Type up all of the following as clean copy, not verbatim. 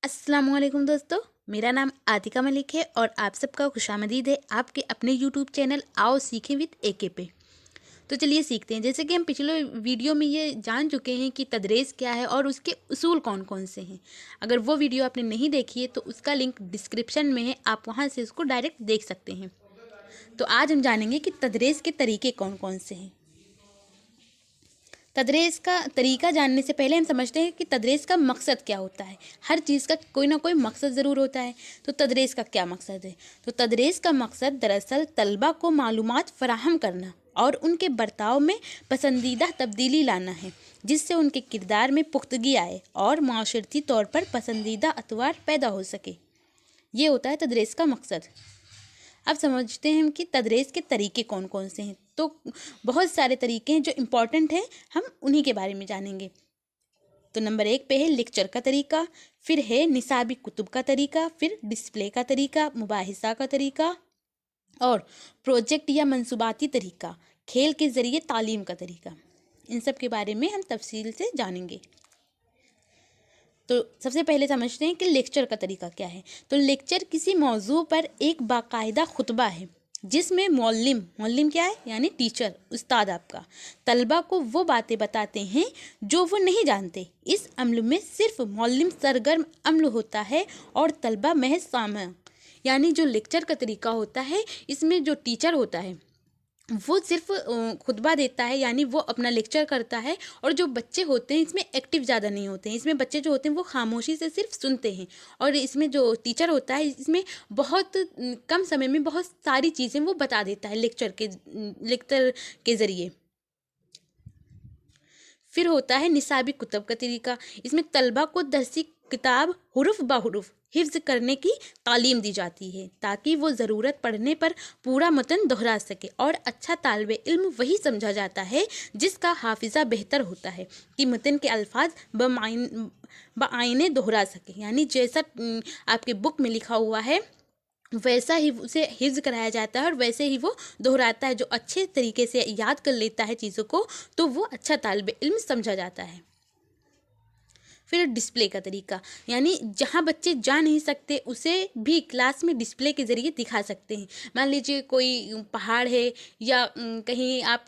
अस्सलाम वालेकुम दोस्तों, मेरा नाम आतिका मलिक है और आप सबका खुशामदीद है आपके अपने यूट्यूब चैनल आओ सीखें विद एके पे। तो चलिए सीखते हैं। जैसे कि हम पिछले वीडियो में ये जान चुके हैं कि तदरीस क्या है और उसके उसूल कौन कौन से हैं। अगर वो वीडियो आपने नहीं देखी है तो उसका लिंक डिस्क्रिप्शन में है, आप वहाँ से उसको डायरेक्ट देख सकते हैं। तो आज हम जानेंगे कि तदरीस के तरीके कौन कौन से हैं। तदरीस का तरीका जानने से पहले हम समझते हैं कि तदरीस का मकसद क्या होता है। हर चीज़ का कोई ना कोई मकसद ज़रूर होता है। तो तदरीस का क्या मकसद है? तो तदरीस का मकसद दरअसल तलबा को मालूमात फराहम करना और उनके बर्ताव में पसंदीदा तब्दीली लाना है, जिससे उनके किरदार में पुख्तगी आए और माशरती तौर पर पसंदीदा अतवार पैदा हो सके। ये होता है तदरीस का मकसद। अब समझते हैं कि तदरीस के तरीके कौन कौन से हैं। तो बहुत सारे तरीके हैं जो इम्पॉर्टेंट हैं, हम उन्हीं के बारे में जानेंगे। तो नंबर 1 पे है लेक्चर का तरीका, फिर है निसाबी कुतुब का तरीका, फिर डिस्प्ले का तरीका, मुबाहिसा का तरीका और प्रोजेक्ट या मंसूबाती तरीका, खेल के ज़रिए तालीम का तरीका। इन सब के बारे में हम तफसील से जानेंगे। तो सबसे पहले समझते हैं कि लेक्चर का तरीका क्या है। तो लेक्चर किसी मौजू पर एक बाकायदा खुतबा है जिसमें मौल्लिम क्या है, यानी टीचर, उस्ताद आपका तलबा को वो बातें बताते हैं जो वो नहीं जानते। इस अमल में सिर्फ मौल्लिम सरगर्म अमल होता है और तलबा महज सामा। यानी जो लेक्चर का तरीका होता है, इसमें जो टीचर होता है वो सिर्फ खुतबा देता है, यानी वो अपना लेक्चर करता है, और जो बच्चे होते हैं इसमें एक्टिव ज़्यादा नहीं होते हैं। इसमें बच्चे जो होते हैं वो खामोशी से सिर्फ सुनते हैं, और इसमें जो टीचर होता है इसमें बहुत कम समय में बहुत सारी चीज़ें वो बता देता है लेक्चर के ज़रिए। फिर होता है निसाबी कुतब का तरीका। इसमें तलबा को दरसी किताब हुरुफ बहुरुफ हिफ्ज़ करने की तालीम दी जाती है ताकि वो ज़रूरत पड़ने पर पूरा मतन दोहरा सके, और अच्छा तालिब इल्म वही समझा जाता है जिसका हाफिज़ा बेहतर होता है कि मतन के अल्फाज बाइने दोहरा सके। यानी जैसा आपके बुक में लिखा हुआ है वैसा ही उसे हिफ्ज़ कराया जाता है और वैसे ही वो दोहराता है। जो अच्छे तरीके से याद कर लेता है चीज़ों को तो वो अच्छा तालिब इल्म समझा जाता है। फिर डिस्प्ले का तरीका, यानी जहाँ बच्चे जा नहीं सकते उसे भी क्लास में डिस्प्ले के ज़रिए दिखा सकते हैं। मान लीजिए कोई पहाड़ है या कहीं आप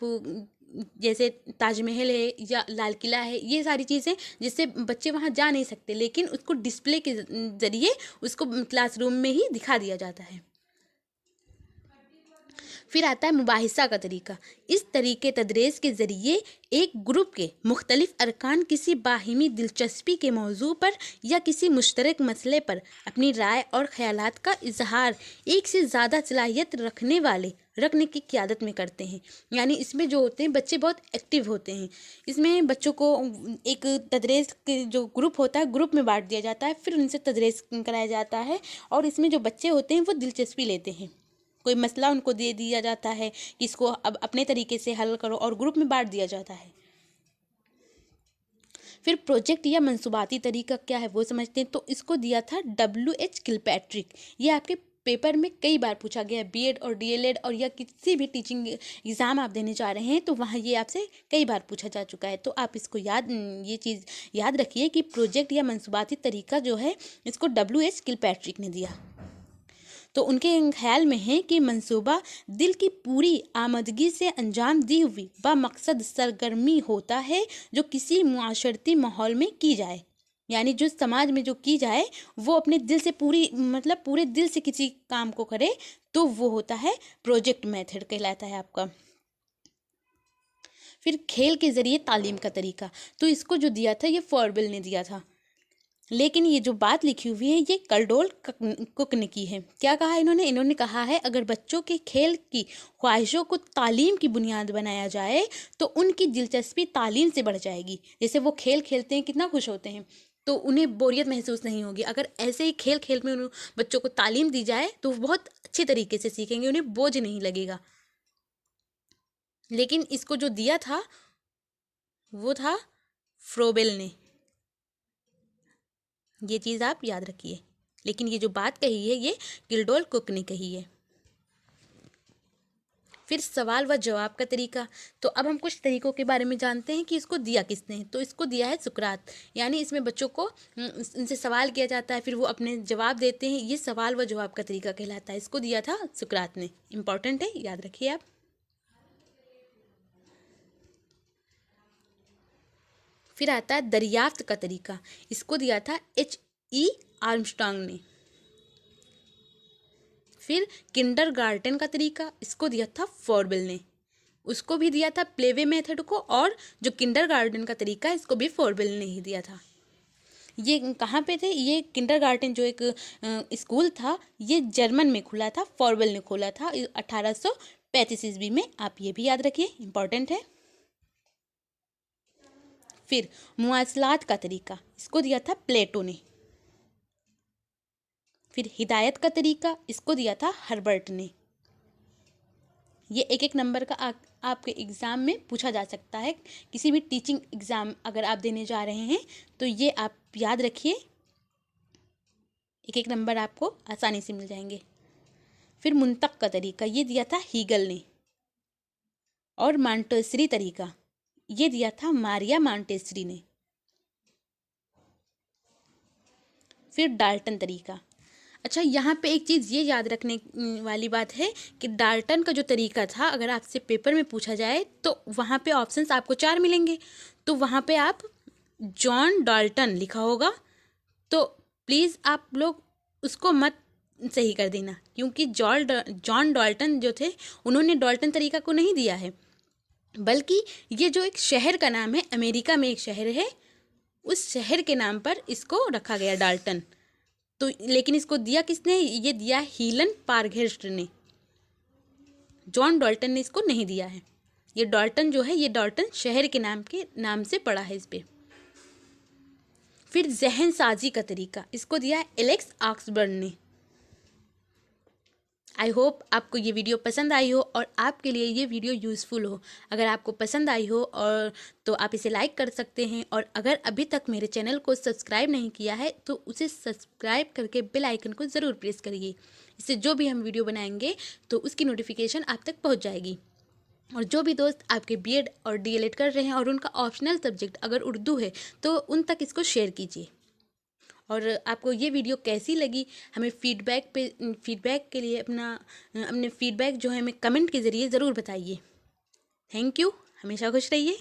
जैसे ताजमहल है या लाल किला है, ये सारी चीज़ें जिससे बच्चे वहाँ जा नहीं सकते, लेकिन उसको डिस्प्ले के ज़रिए उसको क्लासरूम में ही दिखा दिया जाता है। फिर आता है मुबाहिसा का तरीका। इस तरीके तदरीस के ज़रिए एक ग्रुप के मुख्तलिफ अरकान किसी बाहिमी दिलचस्पी के मौजू पर या किसी मुश्तरक मसले पर अपनी राय और ख़यालात का इजहार एक से ज़्यादा सलाहियत रखने की क़ियादत में करते हैं। यानी इसमें जो होते हैं बच्चे बहुत एक्टिव होते हैं। इसमें बच्चों को एक तदरीस के जो ग्रुप होता है ग्रुप में बांट दिया जाता है, फिर उनसे तदरीस कराया जाता है, और इसमें जो बच्चे होते हैं वो दिलचस्पी लेते हैं। कोई मसला उनको दे दिया जाता है कि इसको अब अपने तरीके से हल करो, और ग्रुप में बांट दिया जाता है। फिर प्रोजेक्ट या मंसूबाती तरीका क्या है वो समझते हैं। तो इसको दिया था WH किलपैट्रिक। ये आपके पेपर में कई बार पूछा गया है। बीएड और डीएलएड और या किसी भी टीचिंग एग्ज़ाम आप देने जा रहे हैं तो वहाँ ये आपसे कई बार पूछा जा चुका है। तो आप इसको ये चीज़ याद रखिए कि प्रोजेक्ट या मंसूबाती तरीका जो है इसको WH किलपैट्रिक ने दिया। तो उनके ख्याल में है कि मंसूबा दिल की पूरी आमदगी से अंजाम दी हुई बामकसद सरगर्मी होता है जो किसी मुआशरती माहौल में की जाए। यानी जो समाज में जो की जाए वो अपने दिल से पूरे दिल से किसी काम को करे, तो वो होता है प्रोजेक्ट मेथड कहलाता है आपका। फिर खेल के ज़रिए तालीम का तरीका, तो इसको जो दिया था ये फॉरबिल ने दिया था, लेकिन ये जो बात लिखी हुई है ये कर्डोल कुक ने की है। क्या कहा इन्होंने कहा है अगर बच्चों के खेल की ख्वाहिशों को तालीम की बुनियाद बनाया जाए तो उनकी दिलचस्पी तालीम से बढ़ जाएगी। जैसे वो खेल खेलते हैं कितना खुश होते हैं, तो उन्हें बोरियत महसूस नहीं होगी। अगर ऐसे ही खेल खेल में उन बच्चों को तालीम दी जाए तो वो बहुत अच्छे तरीके से सीखेंगे, उन्हें बोझ नहीं लगेगा। लेकिन इसको जो दिया था वो था फ्रोबेल ने। ये चीज़ आप याद रखिए, लेकिन ये जो बात कही है ये किल्डोल कुक ने कही है। फिर सवाल व जवाब का तरीका। तो अब हम कुछ तरीकों के बारे में जानते हैं कि इसको दिया किसने। तो इसको दिया है सुकरात, यानी इसमें बच्चों को इनसे सवाल किया जाता है, फिर वो अपने जवाब देते हैं। ये सवाल व जवाब का तरीका कहलाता है। इसको दिया था सुकरात ने। इम्पॉर्टेंट है, याद रखिए आप। फिर आता है दरियाफ्त का तरीका। इसको दिया था H.E. आर्मस्ट्रांग ने। फिर किंडरगार्टन का तरीका, इसको दिया था फॉरवेल ने। उसको भी दिया था प्लेवे मेथड को, और जो किंडरगार्टन का तरीका है इसको भी फॉरवेल ने ही दिया था। ये कहाँ पे थे? ये किंडरगार्टन जो एक स्कूल था, ये जर्मन में खुला था, फॉरवेल ने खोला था 1835 ईस्वी में। आप ये भी याद रखिए, इंपॉर्टेंट है। फिर मुआसलात का तरीका, इसको दिया था प्लेटो ने। फिर हिदायत का तरीका, इसको दिया था हर्बर्ट ने। ये एक एक नंबर का आपके एग्ज़ाम में पूछा जा सकता है। किसी भी टीचिंग एग्ज़ाम अगर आप देने जा रहे हैं तो ये आप याद रखिए, एक एक नंबर आपको आसानी से मिल जाएंगे। फिर मुंतक का तरीका, ये दिया था हीगल ने। और मॉन्टेसरी तरीका, ये दिया था मारिया मॉन्टेसरी ने। फिर डाल्टन तरीका। अच्छा, यहाँ पे एक चीज़ ये याद रखने वाली बात है कि डाल्टन का जो तरीका था, अगर आपसे पेपर में पूछा जाए तो वहाँ पे ऑप्शंस आपको 4 मिलेंगे। तो वहाँ पे आप जॉन डाल्टन लिखा होगा, तो प्लीज़ आप लोग उसको मत सही कर देना, क्योंकि जॉन डाल्टन जो थे उन्होंने डाल्टन तरीका को नहीं दिया है, बल्कि ये जो एक शहर का नाम है, अमेरिका में एक शहर है, उस शहर के नाम पर इसको रखा गया डाल्टन। तो लेकिन इसको दिया किसने? ये दिया हीलन पारघेस्ट ने। जॉन डाल्टन ने इसको नहीं दिया है। ये डाल्टन जो है, ये डाल्टन शहर के नाम से पड़ा है इस पे। फिर जहन साजी का तरीका, इसको दिया है एलेक्स ऑक्सबर्न ने। आई होप आपको ये वीडियो पसंद आई हो और आपके लिए ये वीडियो यूज़फुल हो। अगर आपको पसंद आई हो और तो आप इसे लाइक कर सकते हैं, और अगर अभी तक मेरे चैनल को सब्सक्राइब नहीं किया है तो उसे सब्सक्राइब करके बेल आइकन को ज़रूर प्रेस करिए। इससे जो भी हम वीडियो बनाएंगे तो उसकी नोटिफिकेशन आप तक पहुँच जाएगी। और जो भी दोस्त आपके बीएड और डीएलएड कर रहे हैं और उनका ऑप्शनल सब्जेक्ट अगर उर्दू है तो उन तक इसको शेयर कीजिए। और आपको ये वीडियो कैसी लगी हमें फीडबैक के लिए अपने फीडबैक जो है हमें कमेंट के ज़रिए ज़रूर बताइए। Thank you. हमेशा खुश रहिए।